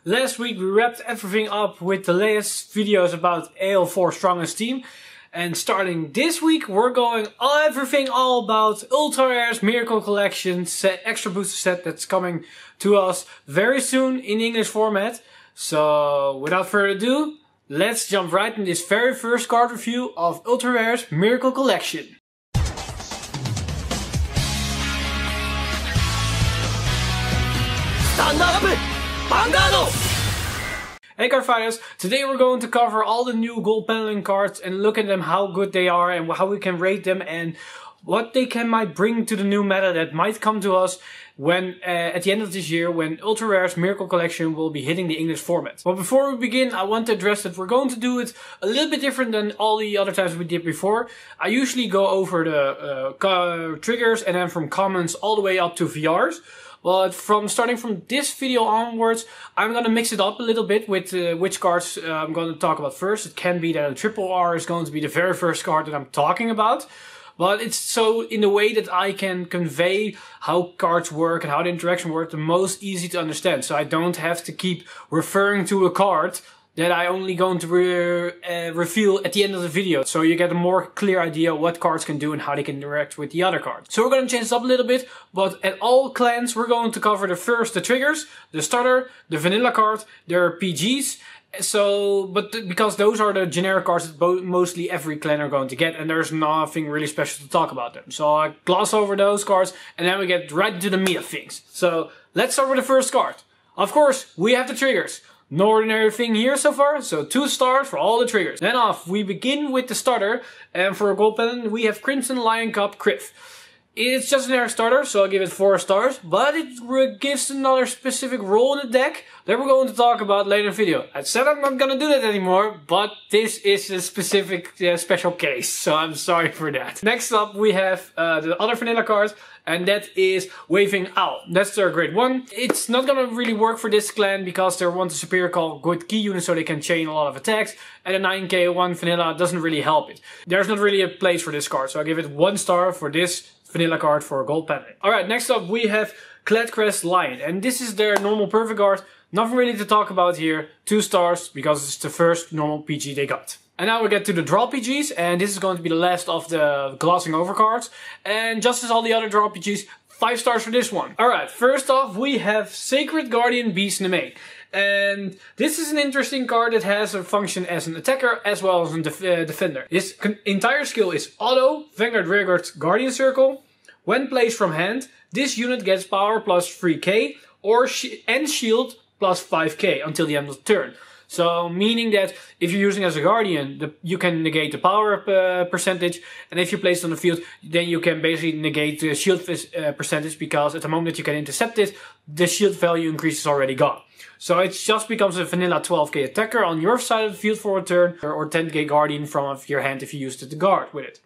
Last week we wrapped everything up with the latest videos about AL4 Strongest Team. And starting this week we're going everything all about Ultrarare's Miracle Collection extra booster set that's coming to us very soon in English format. So without further ado, let's jump right in this very first card review of Ultrarare's Miracle Collection. Stand up! Vanguard! Hey card fighters, today we're going to cover all the new Gold Paladin cards and look at them, how good they are and how we can rate them and what they might bring to the new meta that might come to us when at the end of this year when Ultrarare's Miracle Collection will be hitting the English format. But before we begin, I want to address that we're going to do it a little bit different than all the other times we did before. I usually go over the triggers and then from commons all the way up to VRs. But starting from this video onwards, I'm gonna mix it up a little bit with which cards I'm gonna talk about first. It can be that a triple R is going to be the very first card that I'm talking about. But it's so in a way that I can convey how cards work and how the interaction works the most easy to understand. So I don't have to keep referring to a card that I only going to reveal at the end of the video. So you get a more clear idea what cards can do and how they can interact with the other cards. So we're going to change this up a little bit, but at all clans we're going to cover the triggers, the starter, the vanilla card, their PGs. Because those are the generic cards that mostly every clan are going to get, and there's nothing really special to talk about them. So I gloss over those cards and then we get right into the meat of things. So let's start with the first card. Of course, we have the triggers. No ordinary thing here so far, so 2 stars for all the triggers. Then off, we begin with the starter, and for a Gold Paladin we have Crimson Lion Cup Criff. It's just an generic starter, so I'll give it 4 stars, but it gives another specific role in the deck that we're going to talk about later in the video. I said I'm not gonna do that anymore, but this is a specific special case, so I'm sorry for that. Next up we have the other vanilla card, and that is Waving Owl. That's their grade 1. It's not gonna really work for this clan because they want a superior call good key unit so they can chain a lot of attacks, and a 9k 1 vanilla doesn't really help it. There's not really a place for this card, so I give it 1 star for this vanilla card for a Gold Paladin. Alright, next up we have Crestlight, and this is their normal perfect card. Nothing really to talk about here. 2 stars because it's the first normal PG they got. And now we get to the draw PGs, and this is going to be the last of the glossing over cards. And just as all the other draw PGs, 5 stars for this one. Alright, first off we have Sacred Guardian Beast in the main. And this is an interesting card that has a function as an attacker as well as a defender. His entire skill is auto, Vanguard Rearguard Guardian Circle. When placed from hand, this unit gets power plus 3k and shield plus 5k until the end of the turn. So meaning that if you're using as a guardian, you can negate the power percentage, and if you place it on the field, then you can basically negate the shield percentage, because at the moment that you can intercept it, the shield value increase is already gone. So it just becomes a vanilla 12k attacker on your side of the field for a turn, or 10k guardian from your hand if you used it to guard with it.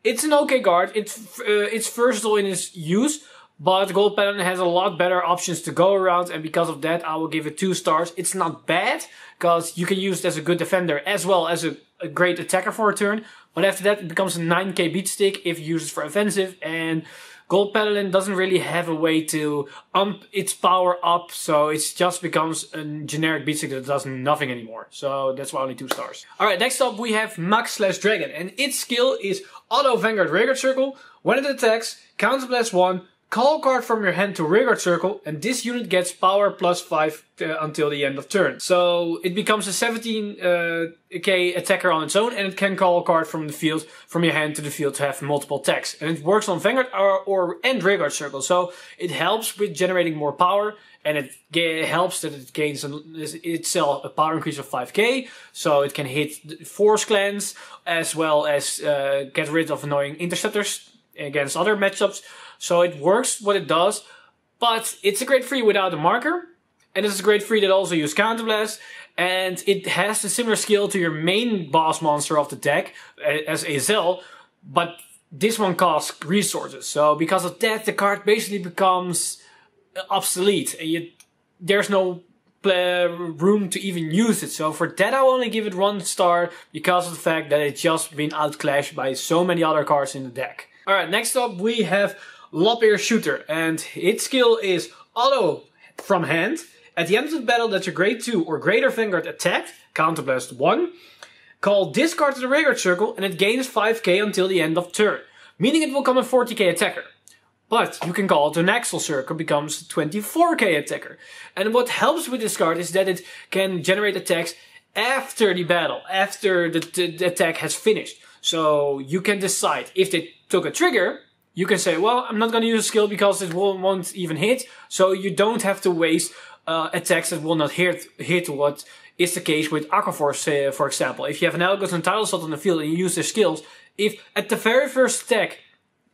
It's an okay guard. It's versatile in its use. But Gold Paladin has a lot better options to go around, and because of that I will give it 2 stars. It's not bad, because you can use it as a good defender as well as a great attacker for a turn. But after that it becomes a 9k beat stick if you use it for offensive, and Gold Paladin doesn't really have a way to ump its power up, so it just becomes a generic beat stick that does nothing anymore. So that's why only 2 stars. Alright, next up we have Muck/Dragon, and its skill is Auto Vanguard Rearguard Circle. When it attacks, counterblast 1, call a card from your hand to Rearguard Circle, and this unit gets power plus 5 until the end of turn. So it becomes a 17k attacker on its own, and it can call a card from the field, from your hand to the field, to have multiple attacks. And it works on Vanguard and Rearguard Circle, so it helps with generating more power, and it helps that it gains itself a power increase of 5k, so it can hit Force clans, as well as get rid of annoying interceptors against other matchups. So it works what it does, but it's a grade 3 without a marker, and it's a grade 3 that also uses Counterblast, and it has a similar skill to your main boss monster of the deck as Azel, but this one costs resources. So because of that, the card basically becomes obsolete, and there's no room to even use it. So for that I will only give it 1 star, because of the fact that it's just been outclashed by so many other cards in the deck. Alright, next up we have Lapierre Shooter, and its skill is auto from hand. At the end of the battle that your grade 2 or greater Vanguard attacked, counterblast 1, call this card to the rearguard circle and it gains 5k until the end of turn. Meaning it will become a 40k attacker. But you can call it to an axial circle, becomes 24k attacker. And what helps with this card is that it can generate attacks after the battle, after the attack has finished. So you can decide, if they took a trigger, you can say, well, I'm not going to use a skill because it won't even hit. So you don't have to waste attacks that will not hit what is the case with Aquaforce, for example. If you have an Elgos and title slot on the field and you use their skills, if at the very first attack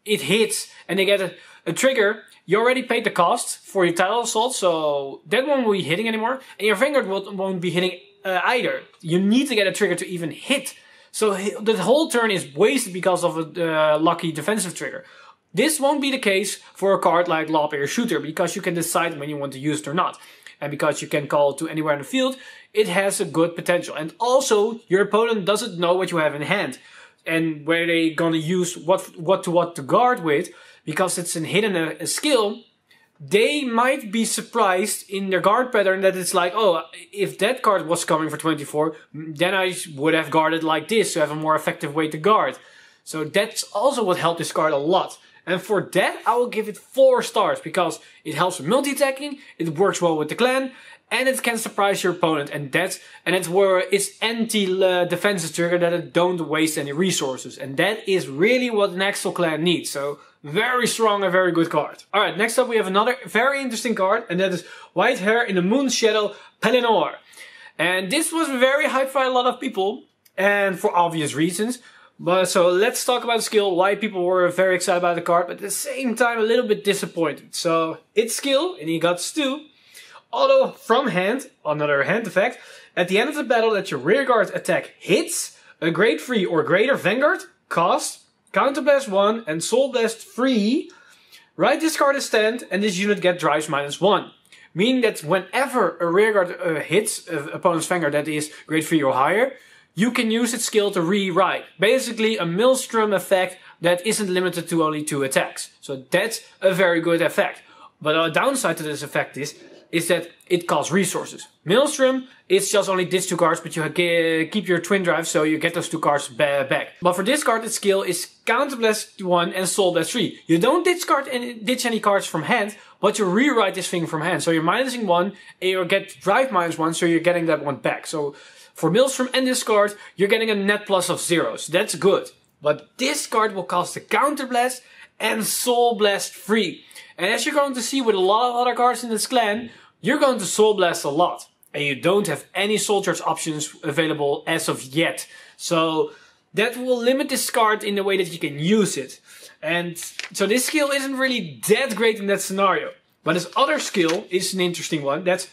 it hits and they get a trigger, you already paid the cost for your title slot, so that won't be hitting anymore. And your Vanguard won't be hitting either. You need to get a trigger to even hit. So the whole turn is wasted because of a lucky defensive trigger. This won't be the case for a card like Lapierre Shooter, because you can decide when you want to use it or not. And because you can call it to anywhere in the field, it has a good potential. And also, your opponent doesn't know what you have in hand. And where they're gonna use what to guard with, because it's a hidden skill, they might be surprised in their guard pattern that it's like, oh, if that card was coming for 24, then I would have guarded like this to have a more effective way to guard. So that's also what helped this card a lot. And for that, I will give it 4 stars, because it helps with multi-attacking, it works well with the clan, and it can surprise your opponent. And it's where it's anti-defensive trigger, that it don't waste any resources. And that is really what an Axel clan needs. So very strong and very good card. Alright, next up we have another very interesting card, and that is White Hair in the Moon Shadow Pelennor. And this was very hyped by a lot of people, and for obvious reasons. But so let's talk about the skill, why people were very excited about the card, but at the same time a little bit disappointed. So its skill, and he got 2, auto from hand, another hand effect. At the end of the battle that your rearguard attack hits, a grade 3 or greater Vanguard, cost, counterblast 1 and soul blast 3, right this card is stand and this unit get drives -1. Meaning that whenever a rearguard hits an opponent's Vanguard that is grade 3 or higher, you can use its skill to rewrite. Basically a Maelstrom effect that isn't limited to only 2 attacks. So that's a very good effect. But a downside to this effect is that it costs resources. Maelstrom is just only these 2 cards, but you keep your twin drive, so you get those 2 cards back. But for this card, its skill is counterblast 1 and soul blast 3. You don't ditch any cards from hand, but you rewrite this thing from hand. So you're minusing 1 and you get drive -1, so you're getting that 1 back. So for Maelstrom and this card, you're getting a net plus of 0. So that's good. But this card will cost a counterblast and soul blast 3. And as you're going to see with a lot of other cards in this clan, you're going to soul blast a lot. And you don't have any soul charge options available as of yet. So that will limit this card in the way that you can use it. And so this skill isn't really that great in that scenario. But this other skill is an interesting one. That's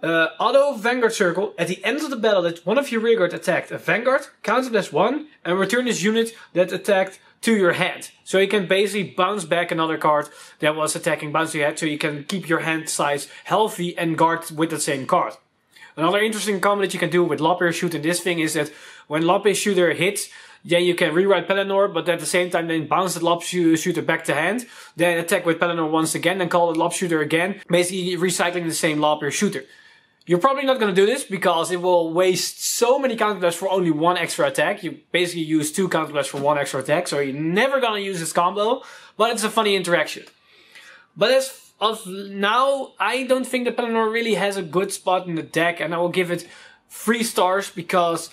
auto Vanguard circle. At the end of the battle that one of your rearguard attacked a Vanguard, counterblast 1 and return this unit that attacked to your hand. So you can basically bounce back another card that was attacking, bounce to your head, so you can keep your hand size healthy and guard with the same card. Another interesting combo that you can do with Lapierre Shooter in this thing is that when Lapierre Shooter hits, then you can rewrite Pelennor, but at the same time then bounce the Lapierre Shooter back to hand, then attack with Pelennor once again, then call the Lapierre Shooter again, basically recycling the same Lapierre Shooter. You're probably not going to do this because it will waste so many counterblasts for only 1 extra attack. You basically use 2 counterblasts for 1 extra attack, so you're never going to use this combo, but it's a funny interaction. But as of now, I don't think that Pelennor really has a good spot in the deck, and I will give it 3 stars because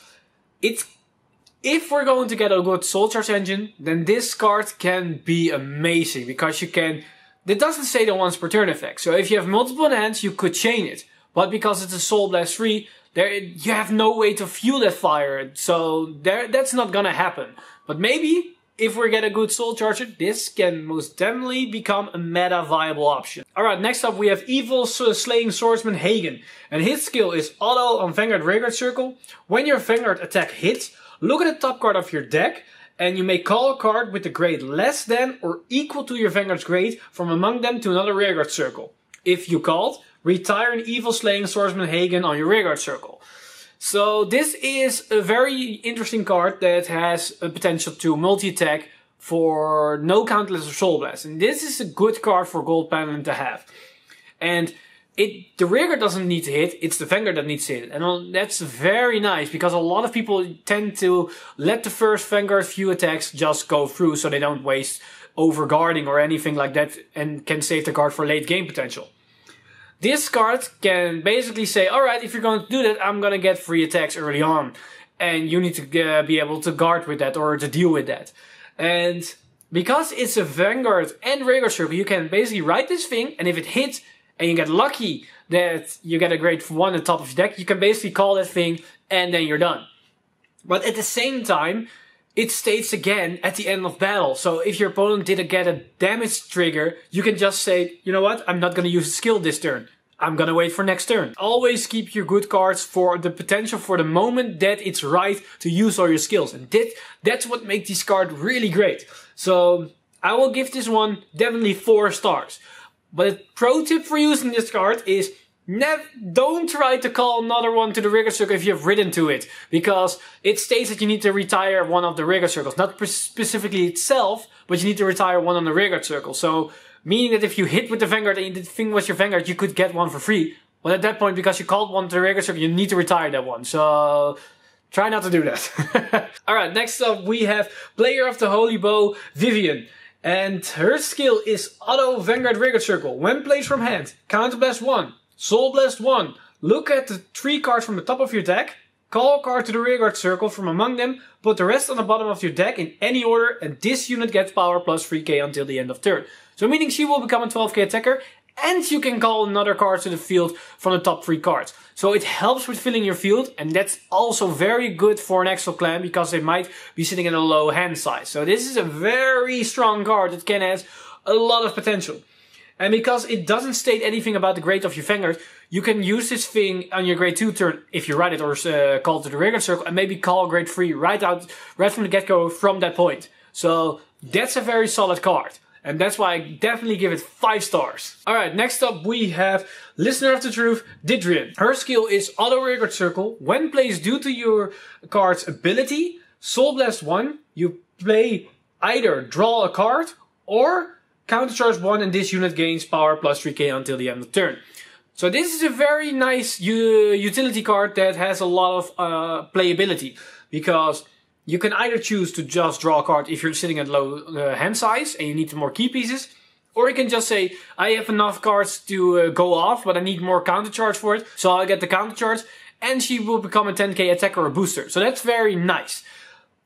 if we're going to get a good soul charge engine, then this card can be amazing because you can, it doesn't say the once per turn effect. So if you have multiple hands, you could chain it. But because it's a soul blast 3, you have no way to fuel that fire. So that's not gonna happen. But maybe if we get a good soul charger, this can most definitely become a meta viable option. Alright, next up we have Evil Slaying Swordsman Hagen. And his skill is auto on Vanguard rearguard circle. When your Vanguard attack hits, look at the top card of your deck and you may call a card with a grade less than or equal to your Vanguard's grade from among them to another rearguard circle. If you called, retire an Evil Slaying Swordsman Hagen on your rearguard circle. So this is a very interesting card that has a potential to multi-attack for no countless or soul blast. And this is a good card for Gold Paladin to have. And the rearguard doesn't need to hit, it's the Vanguard that needs to hit. And that's very nice, because a lot of people tend to let the first Vanguard few attacks just go through so they don't waste overguarding or anything like that and can save the card for late game potential. This card can basically say, alright, if you're going to do that, I'm going to get free attacks early on. And you need to be able to guard with that or to deal with that. And because it's a Vanguard and rearguard circle, you can basically write this thing, and if it hits and you get lucky that you get a grade 1 on the top of your deck, you can basically call that thing and then you're done. But at the same time, it states again at the end of battle. So if your opponent didn't get a damage trigger, you can just say, you know what, I'm not going to use a skill this turn. I'm gonna wait for next turn. Always keep your good cards for the potential for the moment that it's right to use all your skills. And that's what makes this card really great. So I will give this one definitely 4 stars. But a pro tip for using this card is don't try to call another one to the rearguard circle if you've ridden to it. Because it states that you need to retire one of the rearguard circles. Not specifically itself, but you need to retire one on the rearguard circle. So meaning that if you hit with the Vanguard and the thing was your Vanguard, you could get one for free. But at that point, because you called one to the rearguard circle, you need to retire that one. So try not to do that. Alright, next up we have Player of the Holy Bow, Vivian. And her skill is Auto Vanguard Rearguard Circle. When placed from hand, Counterblast 1, Soul Blast 1. Look at the 3 cards from the top of your deck. Call a card to the rearguard circle from among them. Put the rest on the bottom of your deck in any order. And this unit gets power plus 3k until the end of turn. So meaning she will become a 12k attacker. And you can call another card to the field from the top 3 cards. So it helps with filling your field. And that's also very good for an Exo clan, because they might be sitting in a low hand size. So this is a very strong card that can have a lot of potential. And because it doesn't state anything about the grade of your Vanguard, you can use this thing on your grade 2 turn if you write it or call it to the rearguard circle, and maybe call grade 3 right from the get-go from that point. So that's a very solid card. And that's why I definitely give it 5 stars. Alright, next up we have Listener of the Truth, Didrian. Her skill is Auto Rearguard Circle. When placed due to your card's ability, Soul Blast 1, you play either draw a card or countercharge 1, and this unit gains power plus 3k until the end of the turn. So this is a very nice utility card that has a lot of playability, because you can either choose to just draw a card if you're sitting at low hand size and you need more key pieces, or you can just say, I have enough cards to go off, but I need more countercharge for it, so I'll get the countercharge, and she will become a 10k attacker or booster. So that's very nice.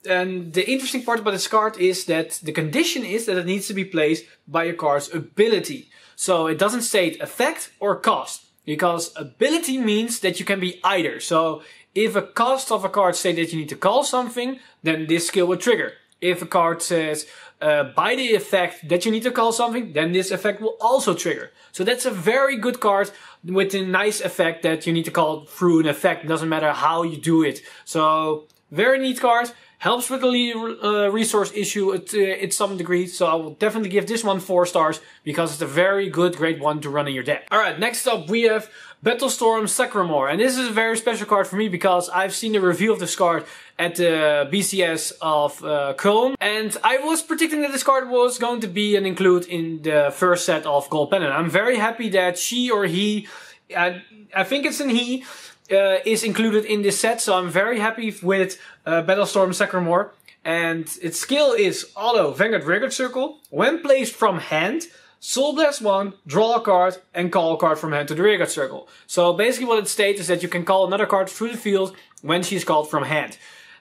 And the interesting part about this card is that the condition is that it needs to be placed by your card's ability. So it doesn't state effect or cost, because ability means that you can be either. So if a cost of a card says that you need to call something, then this skill will trigger. If a card says by the effect that you need to call something, then this effect will also trigger. So that's a very good card with a nice effect that you need to call through an effect. It doesn't matter how you do it. So very neat card. Helps with the resource issue at some degree, so I will definitely give this one 4 stars, because it's a very good grade 1 to run in your deck. Alright, next up we have Battlestorm Sacrum, and this is a very special card for me because I've seen the review of this card at the BCS of Köln, and I was predicting that this card was going to be an include in the first set of Gold Paladin. I'm very happy that she or he, I think it's an he, is included in this set, so I'm very happy with Battlestorm Sacrum, and its skill is Auto Vanguard Rearguard Circle. When placed from hand, Soul Blast 1, draw a card, and call a card from hand to the rearguard circle. So basically what it states is that you can call another card through the field when she's called from hand.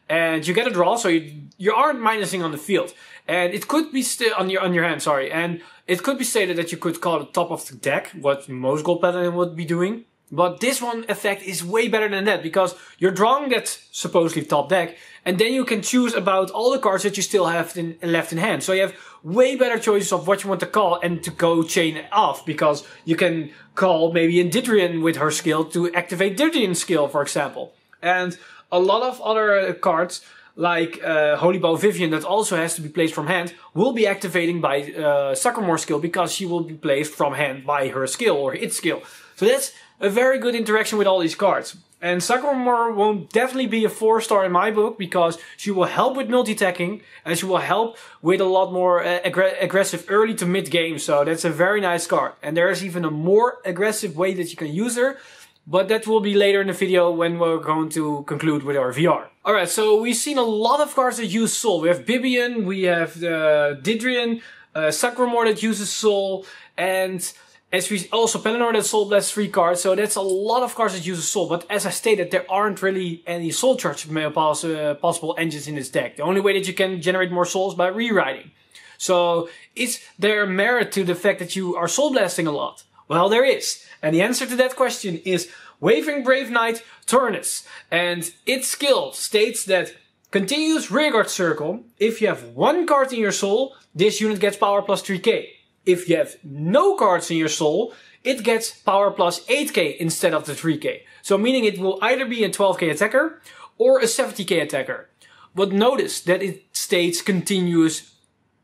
And you get a draw, so you aren't minusing on the field. And it could be still on your hand, sorry. And it could be stated that you could call the top of the deck, what most Gold Paladin would be doing. But this one effect is way better than that, because you're drawing that supposedly top deck, and then you can choose about all the cards that you still have left in hand. So you have way better choices of what you want to call and to go chain off, because you can call maybe in Didrian with her skill to activate Didrian's skill, for example. And a lot of other cards, like Holy Bow Vivian, that also has to be placed from hand, will be activating by Sacrum skill, because she will be placed from hand by her skill or its skill. So that's a very good interaction with all these cards. And Sacrum won't definitely be a 4-star in my book because she will help with multi-attacking and she will help with a lot more aggressive early to mid game. So that's a very nice card. And there is even a more aggressive way that you can use her. But that will be later in the video when we're going to conclude with our VR. Alright, so we've seen a lot of cards that use Soul. We have Bibian, we have Didrian, Sacrum that uses Soul, and as we also Pelennor that Soul Blast 3 cards. So that's a lot of cards that use Soul. But as I stated, there aren't really any Soul Charge possible engines in this deck. The only way that you can generate more Souls by rewriting. So is there merit to the fact that you are Soul Blasting a lot? Well, there is. And the answer to that question is Wavering Brave Knight Turnus. And its skill states that continuous rearguard circle. If you have 1 card in your soul, this unit gets power plus 3k. If you have no cards in your soul, it gets power plus 8k instead of the 3k. So meaning it will either be a 12k attacker or a 70k attacker. But notice that it states continuous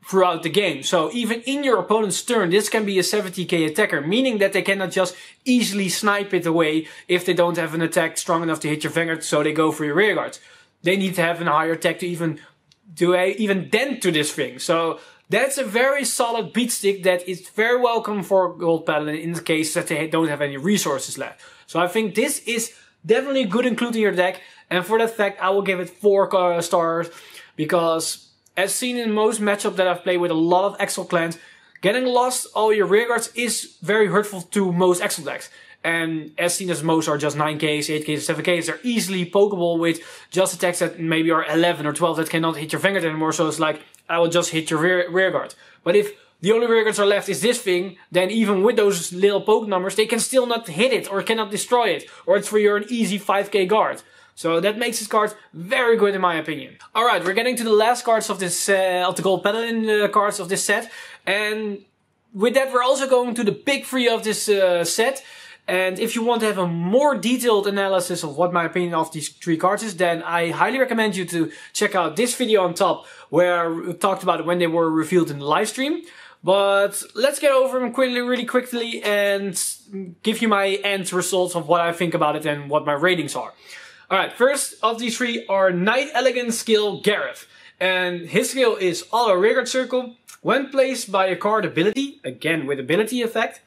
throughout the game. So even in your opponent's turn, this can be a 70k attacker, meaning that they cannot just easily snipe it away if they don't have an attack strong enough to hit your Vanguard, so they go for your rearguards. They need to have a higher attack to even dent to this thing. So that's a very solid beat stick that is very welcome for Gold Paladin in the case that they don't have any resources left. So I think this is definitely good included in your deck, and for that fact I will give it 4 stars because as seen in most matchups that I've played with a lot of Exile clans, getting lost all your rearguards is very hurtful to most Exile decks. And as seen as most are just 9Ks, 8Ks, 7Ks, they're easily pokeable with just attacks that maybe are 11 or 12 that cannot hit your Vanguard anymore. So it's like, I will just hit your rearguard. But if the only rearguards are left is this thing, then even with those little poke numbers, they can still not hit it or cannot destroy it. Or it's for your an easy 5k guard. So that makes this card very good in my opinion. Alright, we're getting to the last cards of this of the Gold Paladin cards of this set. And with that we're also going to the big 3 of this set. And if you want to have a more detailed analysis of what my opinion of these 3 cards is, then I highly recommend you to check out this video on top where we talked about it when they were revealed in the live stream. But let's get over them really quickly and give you my end results of what I think about it and what my ratings are. Alright, first of these 3 are Knight Elegant skill Gareth. And his skill is Auto Rearguard Circle. When placed by a card ability, again with ability effect,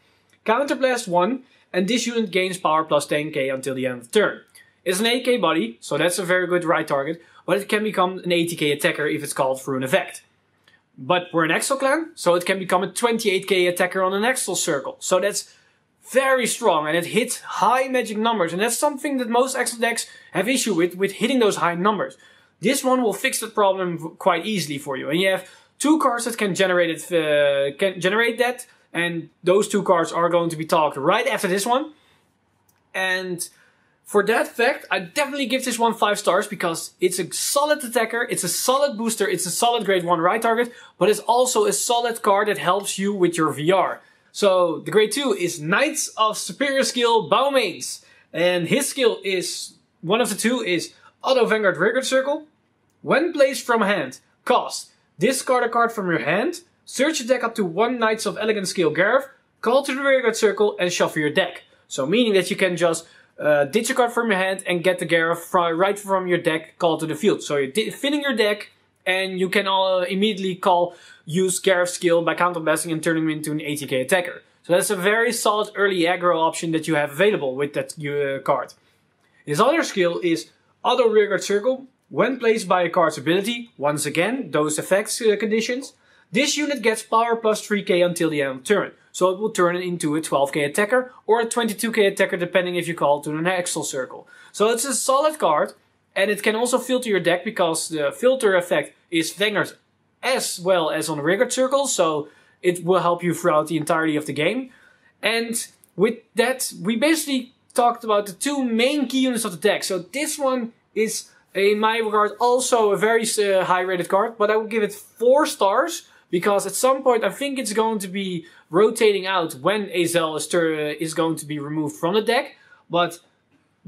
Counterblast 1, and this unit gains power plus 10k until the end of the turn. It's an 8k body, so that's a very good right target, but it can become an 80k attacker if it's called through an effect. But we're an Exile clan, so it can become a 28k attacker on an Exile circle. So that's very strong, and it hits high magic numbers, and that's something that most Exile decks have issue with hitting those high numbers. This one will fix that problem quite easily for you, and you have 2 cards that can generate that, and those 2 cards are going to be talked right after this one. And for that fact, I definitely give this one 5 stars because it's a solid attacker, it's a solid booster, it's a solid grade 1 right target, but it's also a solid card that helps you with your VR. So the grade 2 is Knights of Superior Skill Baumanes. And his skill is, one of the 2 is Auto Vanguard Rearguard Circle. When placed from hand, cost, discard a card from your hand, search your deck up to 1 Knights of Elegant Skill Gareth, call to the Rearguard Circle and shuffle your deck. So meaning that you can just ditch a card from your hand and get the Gareth right from your deck called to the field. So you're filling your deck and you can immediately use Gareth's skill by counterblasting and turning him into an 80k attacker. So that's a very solid early aggro option that you have available with that card. His other skill is Auto Rearguard Circle. When placed by a card's ability, once again, those effects conditions, this unit gets power plus 3k until the end of the turn. So it will turn it into a 12k attacker or a 22k attacker depending if you call it to an Exile circle. So it's a solid card, and it can also filter your deck because the filter effect is Vanguard as well as on the Rearguard circle, so it will help you throughout the entirety of the game. And with that, we basically talked about the 2 main key units of the deck. So this one is, in my regard, also a very high rated card, but I will give it 4 stars because at some point I think it's going to be rotating out when Azel is going to be removed from the deck. But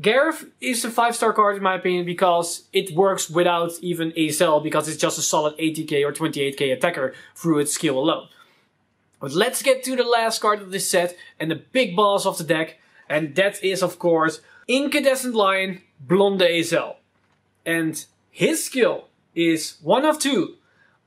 Gareth is a 5-star card in my opinion because it works without even Azel because it's just a solid 80k or 28k attacker through its skill alone. But let's get to the last card of this set and the big boss of the deck, and that is of course Incandescent Lion, Blonde Azel. And his skill is one of two.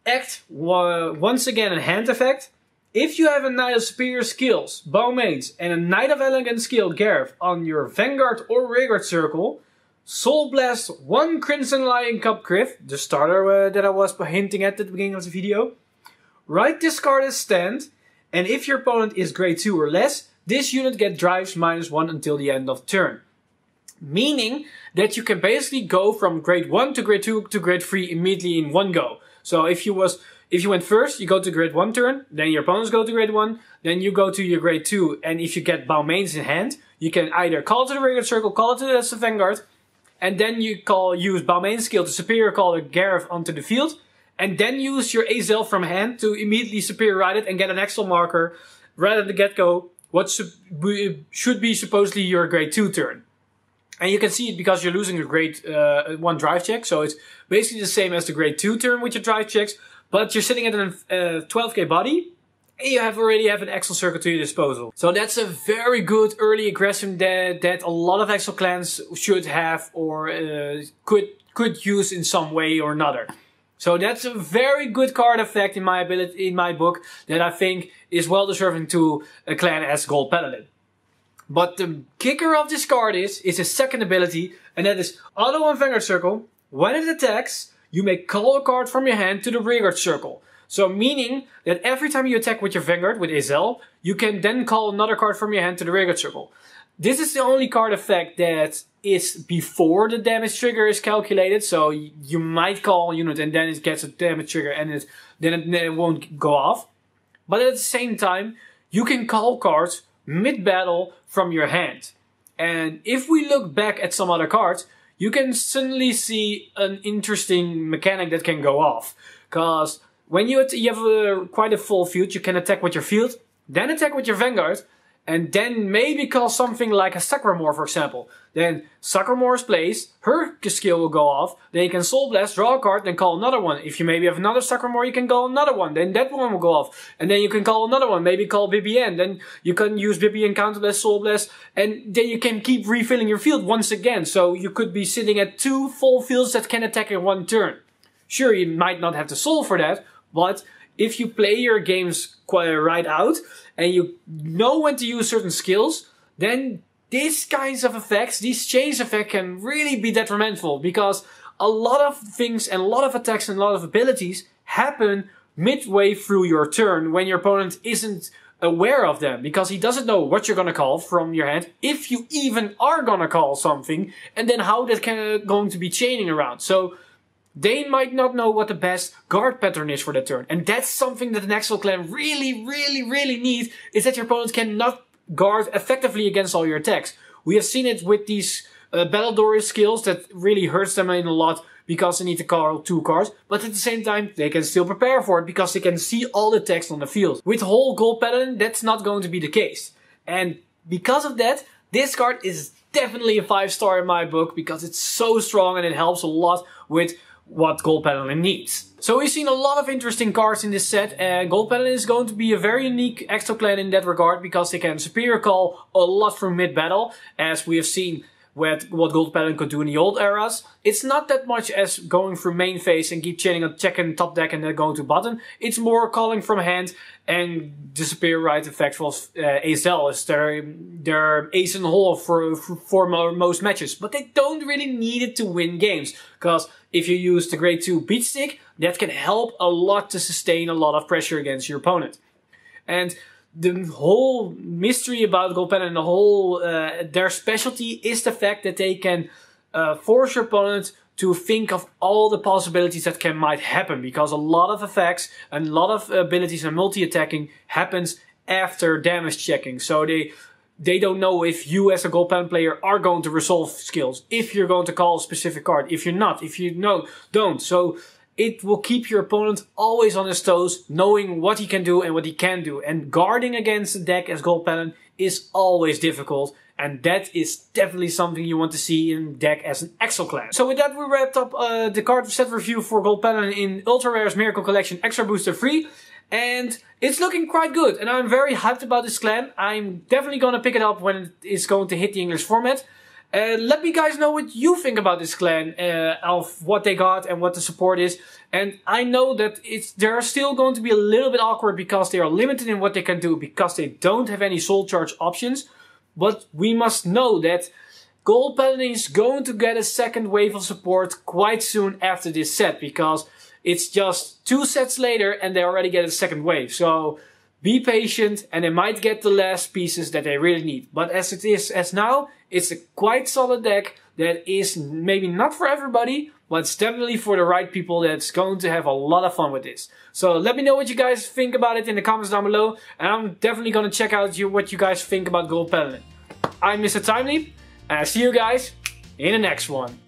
Act once again a hand effect. If you have a Knight of Superior Skills, Bowmains, and a Knight of Elegant Skill, Gareth, on your Vanguard or Rearguard circle, Soul Blast 1 Crimson Lion Cup Griff, the starter that I was hinting at the beginning of the video. Write this card as stand, and if your opponent is grade 2 or less, this unit gets drives -1 until the end of turn. Meaning that you can basically go from grade 1 to grade 2 to grade 3 immediately in one go. So if you went first, you go to grade 1 turn, then your opponents go to grade 1, then you go to your grade 2, and if you get Bowmains in hand, you can either call it to the Rearguard circle, call it to the Vanguard, and then you use Bowmain skill to superior call a Gareth onto the field, and then use your Azel from hand to immediately superior ride it and get an extra marker right at the get-go, what should be supposedly your grade 2 turn. And you can see it because you're losing your grade 1 drive check, so it's basically the same as the grade 2 turn with your drive checks, but you're sitting at a 12k body, and you already have an Exo circle to your disposal. So that's a very good early aggression that a lot of Exo clans should have or could use in some way or another. So that's a very good card effect in my book that I think is well deserving to a clan as Gold Paladin. But the kicker of this card is a second ability, and that is auto on Vanguard circle. When it attacks, you may call a card from your hand to the Rearguard circle. So meaning that every time you attack with your Vanguard, with Azel, you can then call another card from your hand to the Rearguard circle. This is the only card effect that is before the damage trigger is calculated. So you might call a unit and then it gets a damage trigger and then it won't go off. But at the same time, you can call cards mid-battle from your hand. And if we look back at some other cards, you can suddenly see an interesting mechanic that can go off. Because when you have quite a full field, you can attack with your field, then attack with your Vanguard, and then maybe call something like a Sacrum, for example. Then Sacrum plays, her skill will go off, then you can Soul Blast, draw a card, then call another one. If you maybe have another Sacrum, you can call another one, then that one will go off. And then you can call another one, maybe call BBN, then you can use BBN, Counter Blast, Soul Blast, and then you can keep refilling your field once again. So you could be sitting at 2 full fields that can attack in one turn. Sure, you might not have to soul for that, but if you play your games right out and you know when to use certain skills, then these kinds of effects, these chains effect can really be detrimental because a lot of things and a lot of attacks and a lot of abilities happen midway through your turn when your opponent isn't aware of them because he doesn't know what you're gonna call from your hand, if you even are gonna call something, and then how that going to be chaining around. So they might not know what the best guard pattern is for that turn. And that's something that an Exo clan really needs, is that your opponent cannot guard effectively against all your attacks. We have seen it with these Battledore skills that really hurts them in a lot because they need to call 2 cards. But at the same time, they can still prepare for it because they can see all the text on the field. With whole Gold Paladin, that's not going to be the case. And because of that, this card is definitely a 5-star in my book because it's so strong and it helps a lot with what Gold Paladin needs. So we've seen a lot of interesting cards in this set, and Gold Paladin is going to be a very unique Exo clan in that regard because they can superior call a lot from mid-battle, as we have seen with what Gold Paladin could do in the old eras. It's not that much as going through main phase and keep chaining a check in top deck and then going to bottom. It's more calling from hand, and the superior right effect was Azel is their ace in the hole for most matches. But they don't really need it to win games, because if you use the grade 2 beat stick, that can help a lot to sustain a lot of pressure against your opponent. And the whole mystery about Gold Paladin and the whole their specialty is the fact that they can force your opponent to think of all the possibilities that might happen, because a lot of effects and a lot of abilities and multi-attacking happens after damage checking. So they don't know if you as a Gold Paladin player are going to resolve skills, if you're going to call a specific card, if you're not, if you don't. So it will keep your opponent always on his toes, knowing what he can do and what he can do. And guarding against the deck as Gold Paladin is always difficult. And that is definitely something you want to see in deck as an Exo clan. So with that, we wrapped up the card set review for Gold Paladin in ULTRARARE's Miracle Collection Extra Booster 3. And it's looking quite good. And I'm very hyped about this clan. I'm definitely going to pick it up when it's going to hit the English format. Let me guys know what you think about this clan, of what they got and what the support is. And I know that they're still going to be a little bit awkward because they are limited in what they can do because they don't have any soul charge options. But we must know that Gold Paladin is going to get a second wave of support quite soon after this set because it's just 2 sets later and they already get a second wave. So be patient and they might get the last pieces that they really need. But as it is as now, it's a quite solid deck that is maybe not for everybody, but it's definitely for the right people that's going to have a lot of fun with this. So let me know what you guys think about it in the comments down below. And I'm definitely going to check out what you guys think about Gold Paladin. I'm Mr. Timeleap, and I see you guys in the next one.